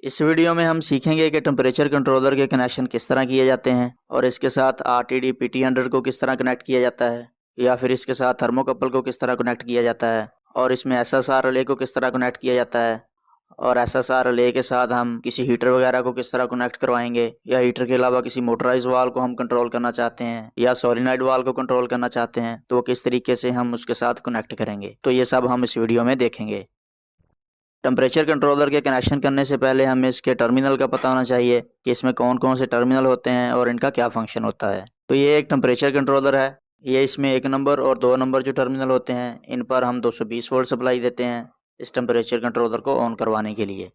इस वीडियो में हम सीखेंगे कि टेम्परेचर कंट्रोलर के कनेक्शन किस तरह किए जाते हैं और इसके साथ RTD PT100 को किस तरह कनेक्ट किया जाता है या फिर इसके साथ थर्मोकपल को किस तरह कनेक्ट किया जाता है और इसमें SSR रिले को किस तरह कनेक्ट किया जाता है और SSR रिले के साथ हम किसी हीटर वगैरह को किस तरह कनेक्ट करवाएंगे या हीटर के अलावा किसी मोटराइज वाल्व को हम कंट्रोल करना चाहते हैं या सोलेनॉइड वाल्व को कंट्रोल करना चाहते हैं तो वो किस तरीके से हम उसके साथ कनेक्ट करेंगे। तो ये सब हम इस वीडियो में देखेंगे। टेम्परेचर कंट्रोलर के कनेक्शन करने से पहले हमें इसके टर्मिनल का पता होना चाहिए कि इसमें कौन कौन से टर्मिनल होते हैं और इनका क्या फंक्शन होता है। तो ये एक टेम्परेचर कंट्रोलर है। ये इसमें 1 नंबर और 2 नंबर जो टर्मिनल होते हैं इन पर हम 220 वोल्ट सप्लाई देते हैं इस टेम्परेचर कंट्रोलर को ऑन करवाने के लिए।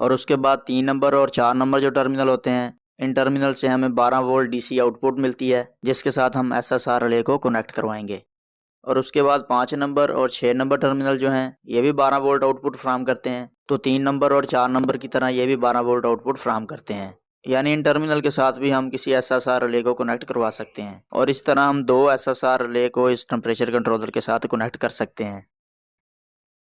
और उसके बाद 3 नंबर और 4 नंबर जो टर्मिनल होते हैं इन टर्मिनल से हमें 12 वोल्ट DC आउटपुट मिलती है जिसके साथ हम SSR रिले को कनेक्ट करवाएंगे। और उसके बाद 5 नंबर और 6 नंबर टर्मिनल जो हैं ये भी 12 वोल्ट आउटपुट फ्राहम करते हैं। तो 3 नंबर और 4 नंबर की तरह ये भी 12 वोल्ट आउटपुट फ्राहम करते हैं। यानी इन टर्मिनल के साथ भी हम किसी SSR रिले को कनेक्ट करवा सकते हैं और इस तरह हम 2 SSR रिले को इस टेम्परेचर कंट्रोलर के साथ कनेक्ट कर सकते हैं।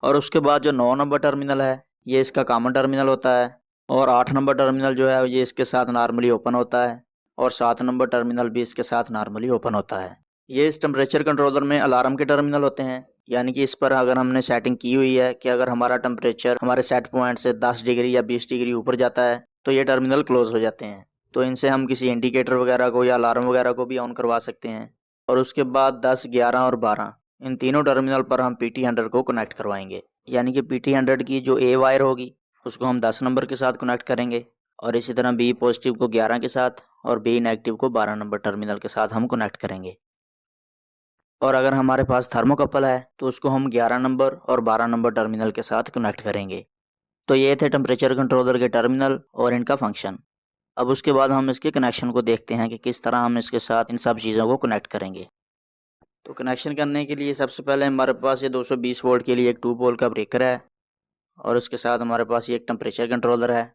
और उसके बाद जो 9 नंबर टर्मिनल है ये इसका कॉमन टर्मिनल होता है और 8 नंबर टर्मिनल जो है ये इसके साथ नॉर्मली ओपन होता है और 7 नंबर टर्मिनल भी इसके साथ नॉर्मली ओपन होता है। ये इस टेम्परेचर कंट्रोलर में अलार्म के टर्मिनल होते हैं, यानी कि इस पर अगर हमने सेटिंग की हुई है कि अगर हमारा टेम्परेचर हमारे सेट पॉइंट से 10 डिग्री या 20 डिग्री ऊपर जाता है तो ये टर्मिनल क्लोज हो जाते हैं। तो इनसे हम किसी इंडिकेटर वगैरह को या अलार्म वगैरह को भी ऑन करवा सकते हैं। और उसके बाद 10, 11 और 12 इन तीनों टर्मिनल पर हम PT100 को कनेक्ट करवाएंगे। यानी कि PT100 की जो A वायर होगी उसको हम 10 नंबर के साथ कनेक्ट करेंगे और इसी तरह B पॉजिटिव को 11 के साथ और B नेगेटिव को 12 नंबर टर्मिनल के साथ हम कनेक्ट करेंगे। और अगर हमारे पास थर्मोकपल है तो उसको हम 11 नंबर और 12 नंबर टर्मिनल के साथ कनेक्ट करेंगे। तो ये थे टेम्परेचर कंट्रोलर के टर्मिनल और इनका फंक्शन। अब उसके बाद हम इसके कनेक्शन को देखते हैं कि किस तरह हम इसके साथ इन सब चीज़ों को कनेक्ट करेंगे। तो कनेक्शन करने के लिए सबसे पहले हमारे पास ये 220 वोल्ट के लिए एक 2 पोल का ब्रेकर है और उसके साथ हमारे पास ये एक टेम्परेचर कंट्रोलर है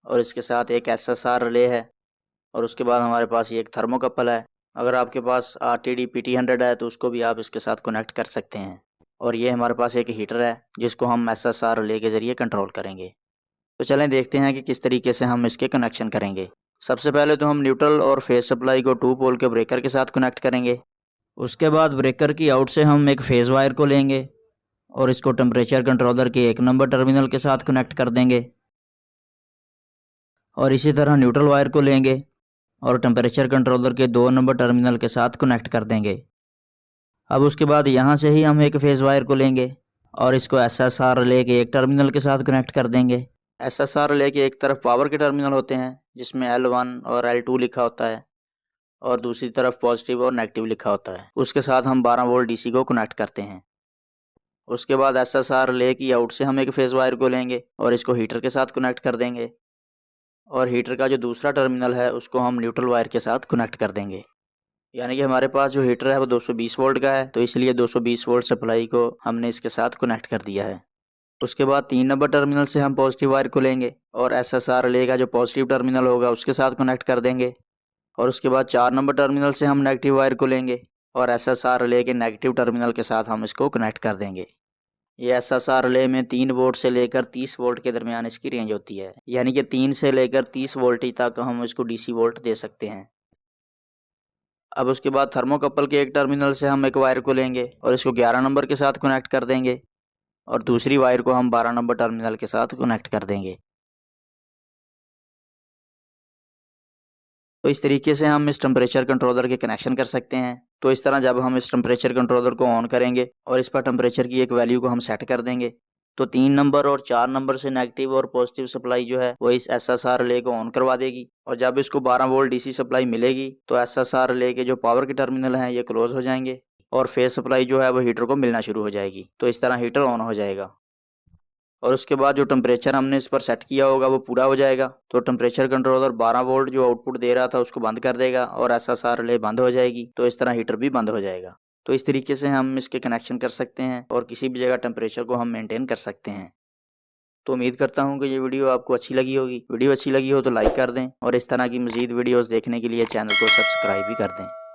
और इसके साथ एक SSR रिले है और उसके बाद हमारे पास ये एक थर्मोकपल है। अगर आपके पास RTD PT100 है तो उसको भी आप इसके साथ कनेक्ट कर सकते हैं। और ये हमारे पास एक हीटर है जिसको हम SSR रिले के ज़रिए कंट्रोल करेंगे। तो चलें देखते हैं कि किस तरीके से हम इसके कनेक्शन करेंगे। सबसे पहले तो हम न्यूट्रल और फेज सप्लाई को 2 पोल के ब्रेकर के साथ कनेक्ट करेंगे। उसके बाद ब्रेकर की आउट से हम एक फेज वायर को लेंगे और इसको टेम्परेचर कंट्रोलर के 1 नंबर टर्मिनल के साथ कनेक्ट कर देंगे और इसी तरह न्यूट्रल वायर को लेंगे और टेम्परेचर कंट्रोलर के 2 नंबर टर्मिनल के साथ कनेक्ट कर देंगे। अब उसके बाद यहाँ से ही हम एक फेज वायर को लेंगे और इसको SSR रिले के एक टर्मिनल के साथ कनेक्ट कर देंगे। SSR रिले के एक तरफ पावर के टर्मिनल होते हैं जिसमें L1 और L2 लिखा होता है और दूसरी तरफ पॉजिटिव और नेगेटिव लिखा होता है। उसके साथ हम 12 वोल्ट DC को कनेक्ट करते हैं। उसके बाद SSR रिले की आउट से हम एक फेज वायर को लेंगे और इसको हीटर के साथ कनेक्ट कर देंगे और हीटर का जो दूसरा टर्मिनल है उसको हम न्यूट्रल वायर के साथ कनेक्ट कर देंगे। यानी कि हमारे पास जो हीटर है वो 220 वोल्ट का है तो इसलिए 220 वोल्ट सप्लाई को हमने इसके साथ कनेक्ट कर दिया है। उसके बाद 3 नंबर टर्मिनल से हम पॉजिटिव वायर को लेंगे और SSR रिले का जो पॉजिटिव टर्मिनल होगा उसके साथ कनेक्ट कर देंगे। और उसके बाद 4 नंबर टर्मिनल से हम नेगेटिव वायर को लेंगे और SSR रिले के नेगेटिव टर्मिनल के साथ हम इसको कनेक्ट कर देंगे। ये SSR रिले में 3 वोल्ट से लेकर 30 वोल्ट के दरमियान इसकी रेंज होती है, यानी कि 3 से लेकर 30 वोल्टेज तक हम इसको DC वोल्ट दे सकते हैं। अब उसके बाद थर्मोकपल के एक टर्मिनल से हम एक वायर को लेंगे और इसको 11 नंबर के साथ कनेक्ट कर देंगे और दूसरी वायर को हम 12 नंबर टर्मिनल के साथ कनेक्ट कर देंगे। तो इस तरीके से हम इस टेम्परेचर कंट्रोलर के कनेक्शन कर सकते हैं। तो इस तरह जब हम इस टेम्परेचर कंट्रोलर को ऑन करेंगे और इस पर टेम्परेचर की एक वैल्यू को हम सेट कर देंगे तो 3 नंबर और 4 नंबर से नेगेटिव और पॉजिटिव सप्लाई जो है वो इस SSR रिले को ऑन करवा देगी और जब इसको 12 वोल्ट DC सप्लाई मिलेगी तो SSR रिले के जो पावर के टर्मिनल हैं ये क्लोज हो जाएंगे और फेज सप्लाई जो है वो हीटर को मिलना शुरू हो जाएगी। तो इस तरह हीटर ऑन हो जाएगा और उसके बाद जो टेम्परेचर हमने इस पर सेट किया होगा वो पूरा हो जाएगा। तो टेम्परेचर कंट्रोलर 12 वोल्ट जो आउटपुट दे रहा था उसको बंद कर देगा और SSR रिले बंद हो जाएगी। तो इस तरह हीटर भी बंद हो जाएगा। तो इस तरीके से हम इसके कनेक्शन कर सकते हैं और किसी भी जगह टेम्परेचर को हम मेंटेन कर सकते हैं। तो उम्मीद करता हूँ कि ये वीडियो आपको अच्छी लगी होगी। वीडियो अच्छी लगी हो तो लाइक कर दें और इस तरह की मज़ीद वीडियोज़ देखने के लिए चैनल को सब्सक्राइब भी कर दें।